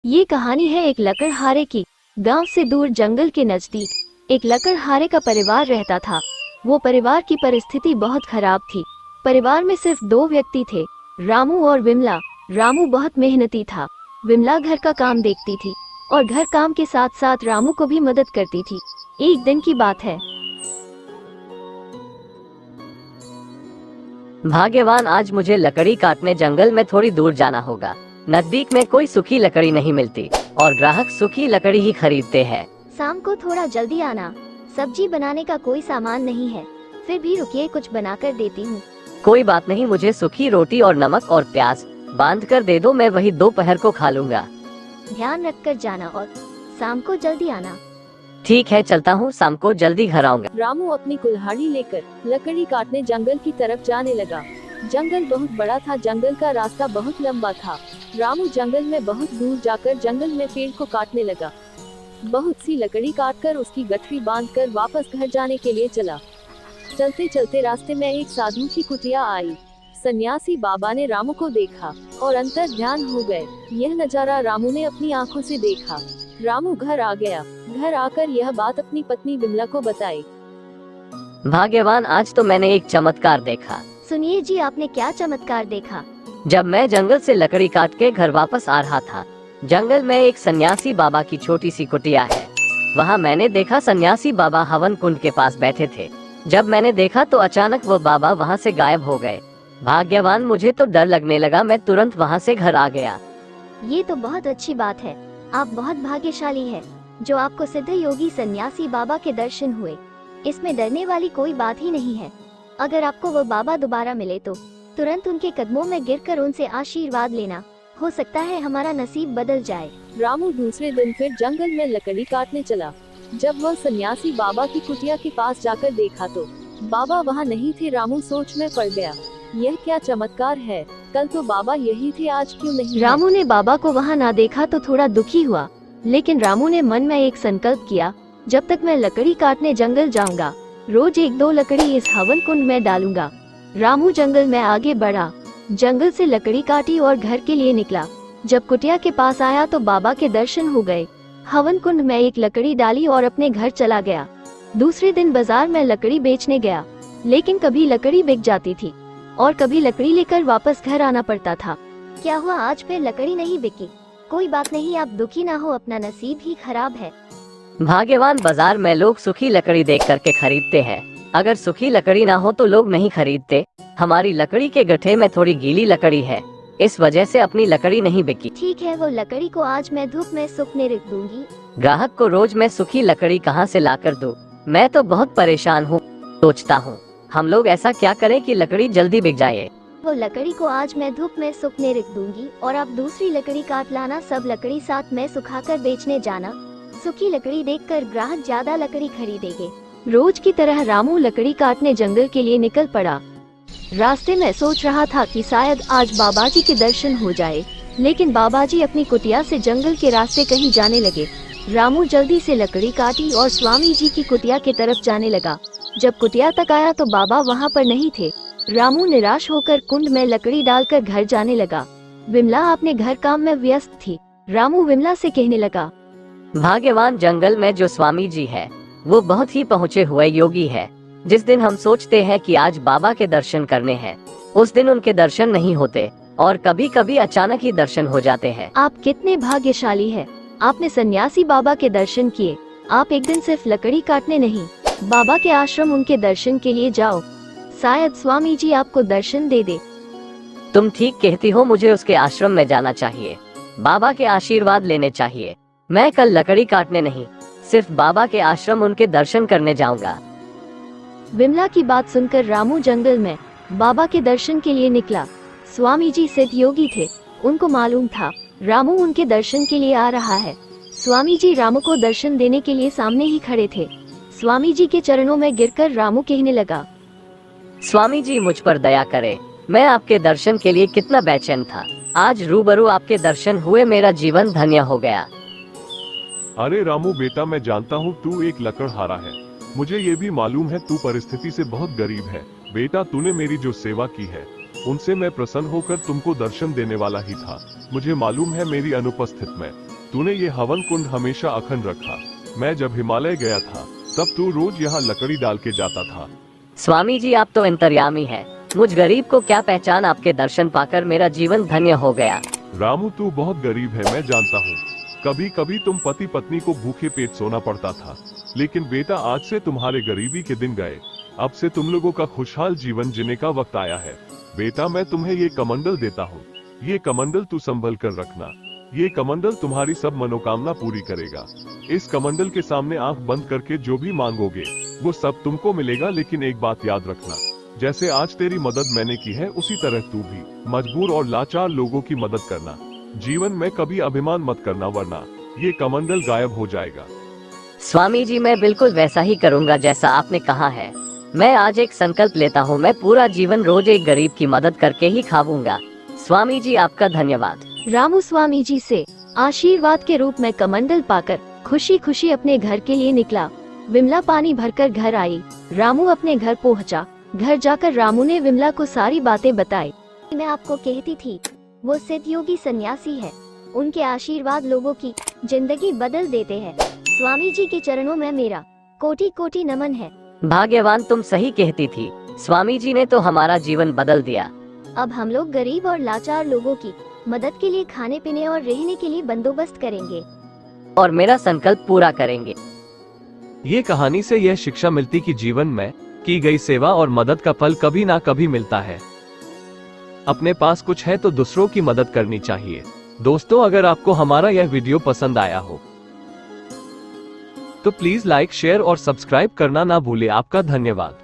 ये कहानी है एक लकड़हारे की। गांव से दूर जंगल के नजदीक एक लकड़हारे का परिवार रहता था। वो परिवार की परिस्थिति बहुत खराब थी। परिवार में सिर्फ दो व्यक्ति थे, रामू और विमला। रामू बहुत मेहनती था। विमला घर का काम देखती थी और घर काम के साथ साथ रामू को भी मदद करती थी। एक दिन की बात है। भाग्यवान, आज मुझे लकड़ी काटने जंगल में थोड़ी दूर जाना होगा। नजदीक में कोई सूखी लकड़ी नहीं मिलती और ग्राहक सूखी लकड़ी ही खरीदते हैं। शाम को थोड़ा जल्दी आना, सब्जी बनाने का कोई सामान नहीं है। फिर भी रुकिए, कुछ बनाकर देती हूँ। कोई बात नहीं, मुझे सूखी रोटी और नमक और प्याज बांध कर दे दो, मैं वही दोपहर को खा लूंगा। ध्यान रखकर जाना और शाम को जल्दी आना। ठीक है, चलता हूँ, शाम को जल्दी घर आऊंगा। रामू अपनी कुल्हाड़ी लेकर लकड़ी काटने जंगल की तरफ जाने लगा। जंगल बहुत बड़ा था, जंगल का रास्ता बहुत लंबा था। रामू जंगल में बहुत दूर जाकर जंगल में पेड़ को काटने लगा। बहुत सी लकड़ी काटकर उसकी गठरी बांधकर वापस घर जाने के लिए चला। चलते चलते रास्ते में एक साधु की कुटिया आई। सन्यासी बाबा ने रामू को देखा और अंतर ध्यान हो गए। यह नजारा रामू ने अपनी आंखों से देखा। रामू घर आ गया। घर आकर यह बात अपनी पत्नी विमला को बताई। भाग्यवान, आज तो मैंने एक चमत्कार देखा। सुनिए जी, आपने क्या चमत्कार देखा? जब मैं जंगल से लकड़ी काट के घर वापस आ रहा था, जंगल में एक सन्यासी बाबा की छोटी सी कुटिया है। वहाँ मैंने देखा सन्यासी बाबा हवन कुंड के पास बैठे थे। जब मैंने देखा तो अचानक वो बाबा वहाँ से गायब हो गए। भाग्यवान, मुझे तो डर लगने लगा। मैं तुरंत वहाँ से घर आ गया। ये तो बहुत अच्छी बात है। आप बहुत भाग्यशाली है जो आपको सिद्ध योगी सन्यासी बाबा के दर्शन हुए। इसमें डरने वाली कोई बात ही नहीं है। अगर आपको वो बाबा दोबारा मिले तो तुरंत उनके कदमों में गिरकर उनसे आशीर्वाद लेना। हो सकता है हमारा नसीब बदल जाए। रामू दूसरे दिन फिर जंगल में लकड़ी काटने चला। जब वह सन्यासी बाबा की कुटिया के पास जाकर देखा तो बाबा वहाँ नहीं थे। रामू सोच में पड़ गया, यह क्या चमत्कार है। कल तो बाबा यही थे, आज क्यों नहीं? रामू ने बाबा को वहाँ ना देखा तो थोड़ा दुखी हुआ, लेकिन रामू ने मन में एक संकल्प किया, जब तक मैं लकड़ी काटने जंगल जाऊंगा रोज एक दो लकड़ी इस हवन कुंड में डालूंगा। रामू जंगल में आगे बढ़ा, जंगल से लकड़ी काटी और घर के लिए निकला। जब कुटिया के पास आया तो बाबा के दर्शन हो गए। हवन कुंड में एक लकड़ी डाली और अपने घर चला गया। दूसरे दिन बाजार में लकड़ी बेचने गया, लेकिन कभी लकड़ी बिक जाती थी और कभी लकड़ी लेकर वापस घर आना पड़ता था। क्या हुआ, आज फिर लकड़ी नहीं बिकी? कोई बात नहीं, आप दुखी ना हो, अपना नसीब ही खराब है। भाग्यवान, बाजार में लोग सूखी लकड़ी देख करके खरीदते हैं। अगर सूखी लकड़ी ना हो तो लोग नहीं खरीदते। हमारी लकड़ी के गट्ठे में थोड़ी गीली लकड़ी है, इस वजह से अपनी लकड़ी नहीं बिकी। ठीक है, वो लकड़ी को आज मैं धूप में सूखने रख दूंगी। ग्राहक को रोज मैं सूखी लकड़ी कहाँ से ला कर दूं? मैं तो बहुत परेशान हूँ। सोचता हूँ हम लोग ऐसा क्या करें कि लकड़ी जल्दी बिक जाए। वो लकड़ी को आज मैं धूप में सूखने रख दूंगी और आप दूसरी लकड़ी काट लाना। सब लकड़ी साथ में सुखाकर बेचने जाना। सूखी लकड़ी देखकर ग्राहक ज्यादा लकड़ी खरीदेंगे। रोज की तरह रामू लकड़ी काटने जंगल के लिए निकल पड़ा। रास्ते में सोच रहा था कि शायद आज बाबाजी के दर्शन हो जाए, लेकिन बाबाजी अपनी कुटिया से जंगल के रास्ते कहीं जाने लगे। रामू जल्दी से लकड़ी काटी और स्वामी जी की कुटिया की तरफ जाने लगा। जब कुटिया तक आया तो बाबा वहाँ पर नहीं थे। रामू निराश होकर कुंड में लकड़ी डालकर घर जाने लगा। विमला अपने घर काम में व्यस्त थी। रामू विमला से कहने लगा, भाग्यवान, जंगल में जो स्वामी जी है वो बहुत ही पहुँचे हुए योगी है। जिस दिन हम सोचते हैं कि आज बाबा के दर्शन करने हैं, उस दिन उनके दर्शन नहीं होते और कभी कभी अचानक ही दर्शन हो जाते हैं। आप कितने भाग्यशाली है, आपने सन्यासी बाबा के दर्शन किए। आप एक दिन सिर्फ लकड़ी काटने नहीं, बाबा के आश्रम उनके दर्शन के लिए जाओ। शायद स्वामी जी आपको दर्शन दे दे। तुम ठीक कहती हो, मुझे उसके आश्रम में जाना चाहिए, बाबा के आशीर्वाद लेने चाहिए। मैं कल लकड़ी काटने नहीं, सिर्फ बाबा के आश्रम उनके दर्शन करने जाऊंगा। विमला की बात सुनकर रामू जंगल में बाबा के दर्शन के लिए निकला। स्वामी जी सिद्ध योगी थे, उनको मालूम था रामू उनके दर्शन के लिए आ रहा है। स्वामी जी रामू को दर्शन देने के लिए सामने ही खड़े थे। स्वामी जी के चरणों में गिरकर रामू कहने लगा, स्वामी जी, मुझ पर दया करें, मैं आपके दर्शन के लिए कितना बेचैन था। आज रूबरू आपके दर्शन हुए, मेरा जीवन धन्य हो गया। अरे रामू बेटा, मैं जानता हूँ तू एक लकड़हारा है। मुझे ये भी मालूम है तू परिस्थिति से बहुत गरीब है। बेटा, तूने मेरी जो सेवा की है उनसे मैं प्रसन्न होकर तुमको दर्शन देने वाला ही था। मुझे मालूम है मेरी अनुपस्थित में तूने ये हवन कुंड हमेशा अखंड रखा। मैं जब हिमालय गया था तब तू रोज यहाँ लकड़ी डाल के जाता था। स्वामी जी आप तो अंतर्यामी हैं। मुझ गरीब को क्या पहचान, आपके दर्शन पाकर मेरा जीवन धन्य हो गया। रामू तू बहुत गरीब है, मैं जानता हूँ। कभी कभी तुम पति पत्नी को भूखे पेट सोना पड़ता था, लेकिन बेटा आज से तुम्हारे गरीबी के दिन गए। अब से तुम लोगों का खुशहाल जीवन जीने का वक्त आया है। बेटा मैं तुम्हें ये कमंडल देता हूँ। ये कमंडल तू संभल कर रखना। ये कमंडल तुम्हारी सब मनोकामना पूरी करेगा। इस कमंडल के सामने आंख बंद करके जो भी मांगोगे वो सब तुमको मिलेगा। लेकिन एक बात याद रखना, जैसे आज तेरी मदद मैंने की है उसी तरह तू भी मजबूर और लाचार लोगों की मदद करना। जीवन में कभी अभिमान मत करना, वरना ये कमंडल गायब हो जाएगा। स्वामी जी मैं बिल्कुल वैसा ही करूँगा जैसा आपने कहा है। मैं आज एक संकल्प लेता हूँ, मैं पूरा जीवन रोज एक गरीब की मदद करके ही खाऊंगा। स्वामी जी आपका धन्यवाद। रामू स्वामी जी से आशीर्वाद के रूप में कमंडल पाकर खुशी खुशी अपने घर के लिए निकला। विमला पानी भरकर घर आई। रामू अपने घर पहुंचा। घर जाकर रामू ने विमला को सारी बातें बताई। मैं आपको कहती थी वो सिद्ध योगी सन्यासी है। उनके आशीर्वाद लोगों की जिंदगी बदल देते हैं। स्वामी जी के चरणों में मेरा कोटि कोटि नमन है। भाग्यवान तुम सही कहती थी। स्वामी जी ने तो हमारा जीवन बदल दिया। अब हम लोग गरीब और लाचार लोगों की मदद के लिए खाने पीने और रहने के लिए बंदोबस्त करेंगे और मेरा संकल्प पूरा करेंगे। ये कहानी से यह शिक्षा मिलती कि जीवन में की गई सेवा और मदद का फल कभी ना कभी मिलता है। अपने पास कुछ है तो दूसरों की मदद करनी चाहिए। दोस्तों अगर आपको हमारा यह वीडियो पसंद आया हो तो प्लीज लाइक, शेयर और सब्सक्राइब करना ना भूले। आपका धन्यवाद।